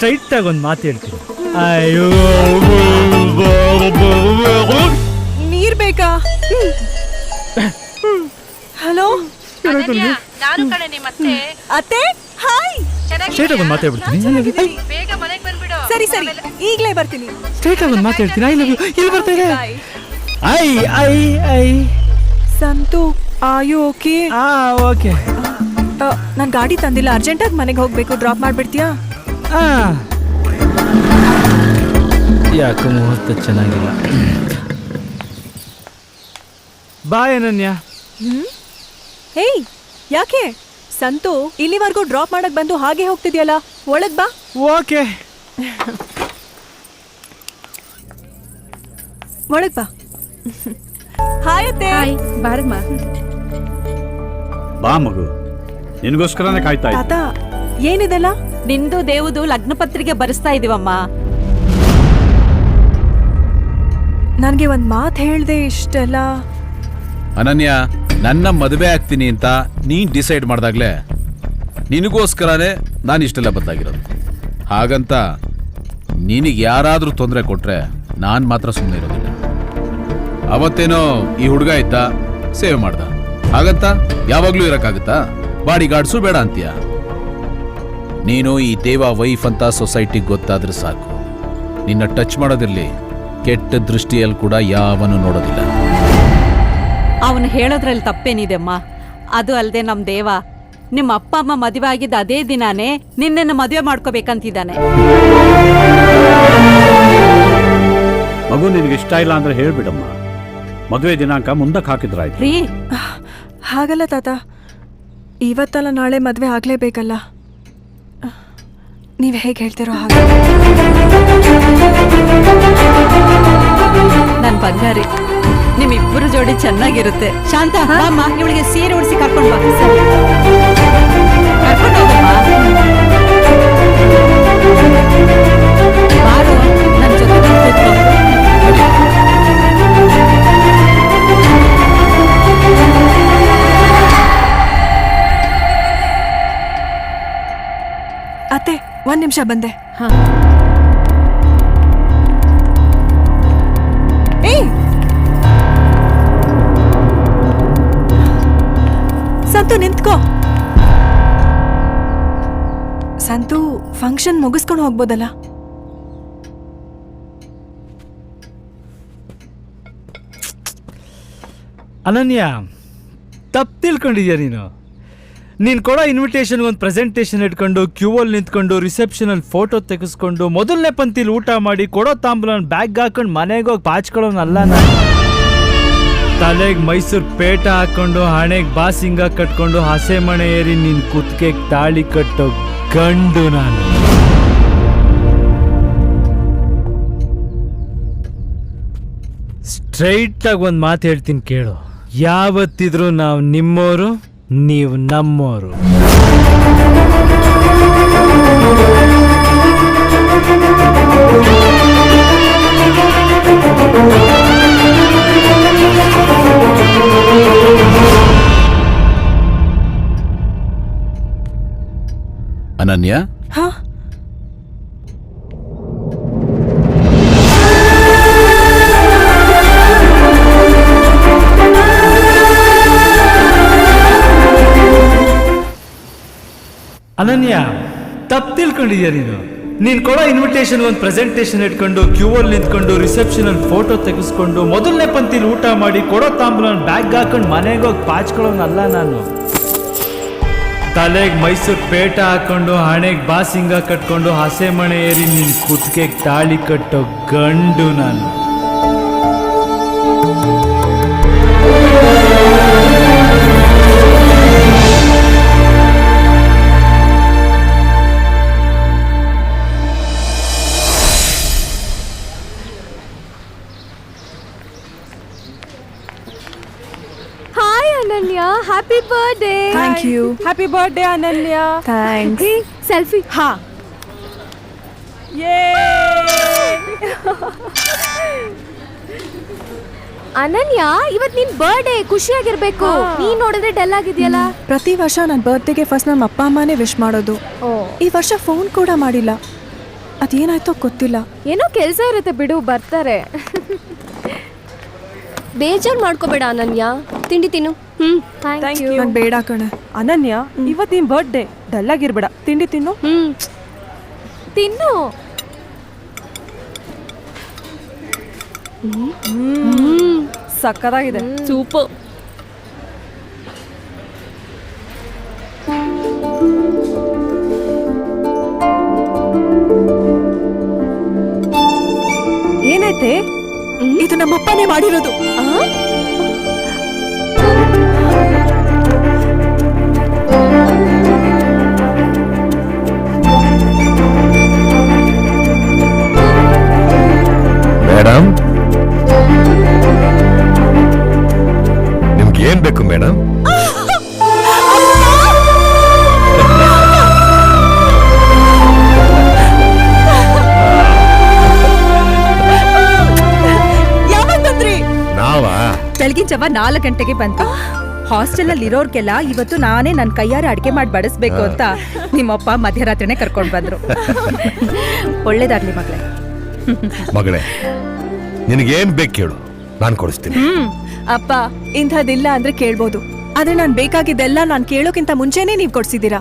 Straight ಆಗಿ ಒಂದು ಮಾತು ಹೇಳ್ತೀನಿ. ಅಯ್ಯೋ ನೀರ್ ಬೇಕಾ? ಹಲೋ ನಾನು ಕಣೆ ನಿಮ್ಮ ಅತ್ತೆ. ಹಾಯ್. ಸ್ಟ್ರೈಟ್ ಆಗಿ ಒಂದು ಮಾತು ಹೇಳ್ಬಿಡ್ತೀನಿ. ಬೇಗ ಮನೆಗೆ ಬಂದ್ಬಿಡು. ಸರಿ ಸರಿ ಈಗ್ಲೇ ಬರ್ತೀನಿ. ಸ್ಟ್ರೈಟ್ ಆಗಿ ಒಂದು ಮಾತು ಹೇಳ್ತೀನಿ. I love you. ಇಲ್ಲಿ ಬರ್ತಾ ಇದೆ. ಐ ಐ ಐ ಸಂತು ಆಯು ಓಕೆ? ಓಕೆ. ನಾನು ಗಾಡಿ ತಂದಿಲ್ಲ, ಅರ್ಜೆಂಟಾಗಿ ಮನೆಗೆ ಹೋಗ್ಬೇಕು. ಡ್ರಾಪ್ ಮಾಡ್ಬಿಡ್ತೀಯಾ? ಯಾಕೆ ಮುಹೂರ್ತ ಚೆನ್ನಾಗಿಲ್ಲ. ಬಾಯ್ ಅನನ್ಯ. ಹೇಯ್ ಯಾಕೆ ಸಂತು ಇಲ್ಲಿವರೆಗೂ ಡ್ರಾಪ್ ಮಾಡಕ್ ಬಂದು ಹಾಗೆ ಹೋಗ್ತಿದ್ಯಲ್ಲ, ಒಳಗ್ ಬಾ. ಓಕೆ. ಒಳಗ್ ಬಾ. ಹಾಯ್ ಅತ್ತೆ. ಬಾರಮ್ಮ. ಬಾ ಮಗು, ನಿನಗೋಸ್ಕರನೇ ಕಾಯ್ತಾ ಇದ್ದೆ. ತಾತ ಏನಿದೆಲ್ಲ? ನಿಂದು ದೇವುದು ಲಗ್ನ ಪತ್ರಿಕೆ ಬರೆಸ್ತಾ ಇದೀವಮ್ಮ. ನನ್ಗೆ ಒಂದ್ ಮಾತು ಹೇಳ್ದೆ ಇಷ್ಟೆಲ್ಲ. ಅನನ್ಯ, ನನ್ನ ಮದುವೆ ಆಗ್ತೀನಿ ಅಂತ ನೀನ್ ಡಿಸೈಡ್ ಮಾಡ್ದಾಗ್ಲೇ ನಿನಗೋಸ್ಕರನೇ ನಾನು ಇಷ್ಟೆಲ್ಲ ಬದಲಾಗಿರೋದು. ಹಾಗಂತ ನಿನಗೆ ಯಾರಾದ್ರೂ ತೊಂದರೆ ಕೊಟ್ರೆ ನಾನು ಮಾತ್ರ ಸುಮ್ಮನೆ ಇರೋದಿಲ್ಲ. ಅವತ್ತೇನೋ ಈ ಹುಡುಗ ಇದ್ದ, ಸೇವೆ ಮಾಡ್ದ, ಹಾಗಂತ ಯಾವಾಗ್ಲೂ ಇರಕ್ಕಾಗತ್ತಾ? ಬಾಡಿ ಗಾರ್ಡ್ಸು ಬೇಡ ಅಂತೀಯ? ನೀನು ಈ ದೇವ ವೈಫ್ ಅಂತ ಸೊಸೈಟಿಗೆ ಗೊತ್ತಾದ್ರೆ ಸಾಕು, ನಿನ್ನ ಟಚ್ ಮಾಡೋದಿರ್ಲಿ, ಕೆಟ್ಟ ದೃಷ್ಟಿಯಲ್ಲಿ ಕೂಡ ಯಾವನು ನೋಡೋದಿಲ್ಲ. ಅವನು ಹೇಳೋದ್ರಲ್ಲಿ ತಪ್ಪೇನಿದೆ ಅಮ್ಮ. ಅದು ಅಲ್ಲದೆ ನಮ್ಮ ದೇವ ನಿಮ್ಮ ಅಪ್ಪ ಅಮ್ಮ ಮದುವೆ ಆಗಿದ್ದ ಅದೇ ದಿನಾನೇ ನಿನ್ನನ್ನು ಮದುವೆ ಮಾಡ್ಕೋಬೇಕಂತಿದ್ದಾನೆ. ಮಗು ನಿನಗೆ ಇಷ್ಟ ಇಲ್ಲ ಅಂದ್ರೆ ಹೇಳ್ಬಿಡಮ್ಮ, ಮದುವೆ ದಿನಾಂಕ ಮುಂದಕ್ಕೆ ಹಾಕಿದ್ರಾಯ್ತು. ರೀ ಹಾಗಲ್ಲ ತಾತ, ಇವತ್ತಲ್ಲ ನಾಳೆ ಮದ್ವೆ ಆಗ್ಲೇಬೇಕಲ್ಲ. ನೀವ್ ಹೇಗೆ ಹೇಳ್ತಿರೋ ಹಾಗೆ. ನನ್ ಬಂಗಾರಿ, ನಿಮ್ಮಿಬ್ಬರು ಜೋಡಿ ಚೆನ್ನಾಗಿರುತ್ತೆ. ಶಾಂತ ಬಾಮ್ಮ, ಇವಳಿಗೆ ಸೀರೆ ಉಡಿಸಿ ಕರ್ಕೊಂಡು ಬಾ. ಕರ್ಕೊಂಡು ಹೋಗಮ್ಮ. ಬಾರು ನನ್ನ ಜೊತೆ ಕೂತ್ಕೋ. ಅತ್ತೆ ಒಂದ್ ನಿಮಿಷ ಬಂದೆ. ಏಯ್ ಸಂತು ನಿಂತ್ಕೋ. ಸಂತು ಫಂಕ್ಷನ್ ಮುಗಿಸ್ಕೊಂಡು ಹೋಗ್ಬೋದಲ್ಲ? ಅನನ್ಯ, ತಪ್ಪು ತಿಳ್ಕೊಂಡಿದ್ಯಾ ನೀನು. ನೀನು ಕೊಡೋ ಇನ್ವಿಟೇಷನ್ಗೆ ಒಂದು ಪ್ರೆಸೆಂಟೇಷನ್ ಇಟ್ಕೊಂಡು ಕ್ಯೂವಲ್ಲಿ ನಿಂತ್ಕೊಂಡು ರಿಸೆಪ್ಷನಲ್ಲಿ ಫೋಟೋ ತೆಗೆಸ್ಕೊಂಡು ಮೊದಲನೇ ಪಂಕ್ತಿಲಿ ಊಟ ಮಾಡಿ ಕೊಡೋ ತಾಂಬೂಲನ ಬ್ಯಾಗ್ ಹಾಕೊಂಡು ಮನೆಗೆ ಹೋಗಿ ಪಾಚ್ಕೊಳ್ಳೋನಲ್ಲ ನಾನು. ತಲೆಗೆ ಮೈಸೂರು ಪೇಟ ಹಾಕೊಂಡು ಹಣೆಗೆ ಬಾಸಿಂಗ ಕಟ್ಕೊಂಡು ಹಸೆ ಮಣೆ ಏರಿ ನಿನ್ನ ಕುತ್ತಿಗೆಗೆ ತಾಳಿ ಕಟ್ಟೋ ಗಂಡು ನಾನು. ಸ್ಟ್ರೈಟಾಗಿ ಒಂದು ಮಾತು ಹೇಳ್ತೀನಿ ಕೇಳು. ಯಾವತ್ತಿದ್ರೂ ನಾವು ನಿಮ್ಮೋರು, ನೀವು ನಮ್ಮೋರು. ಅನನ್ಯ, ಹಾ ಅನನ್ಯ, ತಪ್ಪು ತಿಳ್ಕೊಂಡಿದ್ಯಾ ನೀನು. ನೀನು ಕೊಡೋ ಇನ್ವಿಟೇಷನ್ ಒಂದು ಪ್ರೆಸೆಂಟೇಷನ್ ಇಟ್ಕೊಂಡು ಕ್ಯೂವಲ್ಲಿ ನಿಂತ್ಕೊಂಡು ರಿಸೆಪ್ಷನಲ್ಲಿ ಫೋಟೋ ತೆಗೆಸ್ಕೊಂಡು ಮೊದಲನೇ ಪಂಕ್ತಿಲಿ ಊಟ ಮಾಡಿ ಕೊಡೋ ತಾಂಬೂಲನ ಬ್ಯಾಗ್ ಹಾಕೊಂಡು ಮನೆಗೆ ಹೋಗಿ ಪಾಚ್ಕೊಳ್ಳೋನಲ್ಲ ನಾನು. ತಲೆಗೆ ಮೈಸೂರು ಪೇಟ ಹಾಕೊಂಡು ಹಣೆಗೆ ಬಾಸಿಂಗ ಕಟ್ಕೊಂಡು ಹಸೆ ಮಣೆ ಏರಿ ನಿನ್ನ ಕುತ್ತಿಗೆಗೆ ತಾಳಿ ಕಟ್ಟೋ ಗಂಡು ನಾನು. Ananya, happy birthday. Thank you. Happy birthday Ananya. Thanks. Selfie. ಹಾ. ಅನನ್ಯ, ಇವತ್ ನಿನ್ ಬರ್ತ್ಡೇ, ಖುಷಿಯಾಗಿರ್ಬೇಕು. ನೀನ್ ನೋಡಿದ್ರೆ ಡಲ್ ಆಗಿದ್ಯಲ್ಲ. ಪ್ರತಿ ವರ್ಷ ನನ್ನ ಬರ್ತ್ಡೇಗೆ ಫಸ್ಟ್ ನಮ್ಮ ಅಪ್ಪ ಅಮ್ಮನೇ ವಿಶ್ ಮಾಡೋದು. ಈ ವರ್ಷ ಫೋನ್ ಕೂಡ ಮಾಡಿಲ್ಲ. ಅದೇನಾಯ್ತೋ ಗೊತ್ತಿಲ್ಲ. ಏನೋ ಕೆಲಸ ಇರುತ್ತೆ ಬಿಡು, ಬರ್ತಾರೆ. ಬೇಜಾರ್ ಮಾಡ್ಕೋಬೇಡ ಅನನ್ಯ, ತಿಂಡಿ ತಿನ್ನು. Thank you. ನಂಗೆ ಬೇಡ ಕಣೆ. ಅನನ್ಯ, ಇವತ್ತು ನಿನ್ ಬರ್ಡೇ, ಡಲ್ಲಾಗಿರ್ಬೇಡ, ತಿಂಡಿ ತಿನ್ನು. ತಿನ್ನು. ಸಕ್ಕತ್ತಾಗಿದೆ. ಸೂಪರ್. ಏನೈತೆ? ಇದು ನಮ್ಮಪ್ಪನೇ ಮಾಡಿರೋದು. ಮೇಡಮ್, ನಿಮ್ಗೆ ಏನ್ ಬೇಕು ಮೇಡಮ್? ಯಾವಾಗ ಬಂದ್ರಿ? ನಾವಾ? ಬೆಳಗಿನ ಜಾವ 4 ಗಂಟೆಗೆ ಬಂತು. ಹಾಸ್ಟೆಲ್ ಅಲ್ಲಿ ಇರೋರ್ಗೆಲ್ಲ ಇವತ್ತು ನಾನೇ ನನ್ನ ಕೈಯಾರೆ ಅಡಿಗೆ ಮಾಡಿ ಬಡಿಸ್ಬೇಕು ಅಂತ ನಿಮ್ಮಪ್ಪ ಮಧ್ಯರಾತ್ರಿನೇ ಕರ್ಕೊಂಡ್ ಬಂದ್ರು. ಒಳ್ಳೇದಾಗ್ಲಿ ಮಗಳೇ. ಮಗಳೇ, ನಿನಗೇನ್ ಬೇಕು ಕೇಳು, ನಾನು ಕೊಡಿಸ್ತೀನಿ. ಅಪ್ಪ, ಇಂಥದ್ದಿಲ್ಲ ಅಂದ್ರೆ ಕೇಳ್ಬೋದು, ಆದ್ರೆ ನಾನ್ ಬೇಕಾಗಿದ್ದೆಲ್ಲ ನಾನ್ ಕೇಳೋಕ್ಕಿಂತ ಮುಂಚೆನೆ ನೀವ್ ಕೊಡ್ಸಿದ್ದೀರಾ.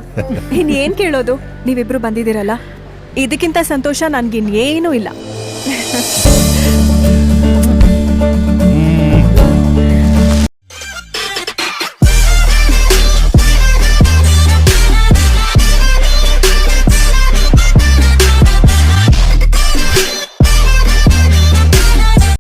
ಇನ್ನೇನ್ ಕೇಳೋದು? ನೀವಿಬ್ರು ಬಂದಿದ್ದೀರಲ್ಲ, ಇದಕ್ಕಿಂತ ಸಂತೋಷ ನನ್ಗಿನ್ನೇನೂ ಇಲ್ಲ.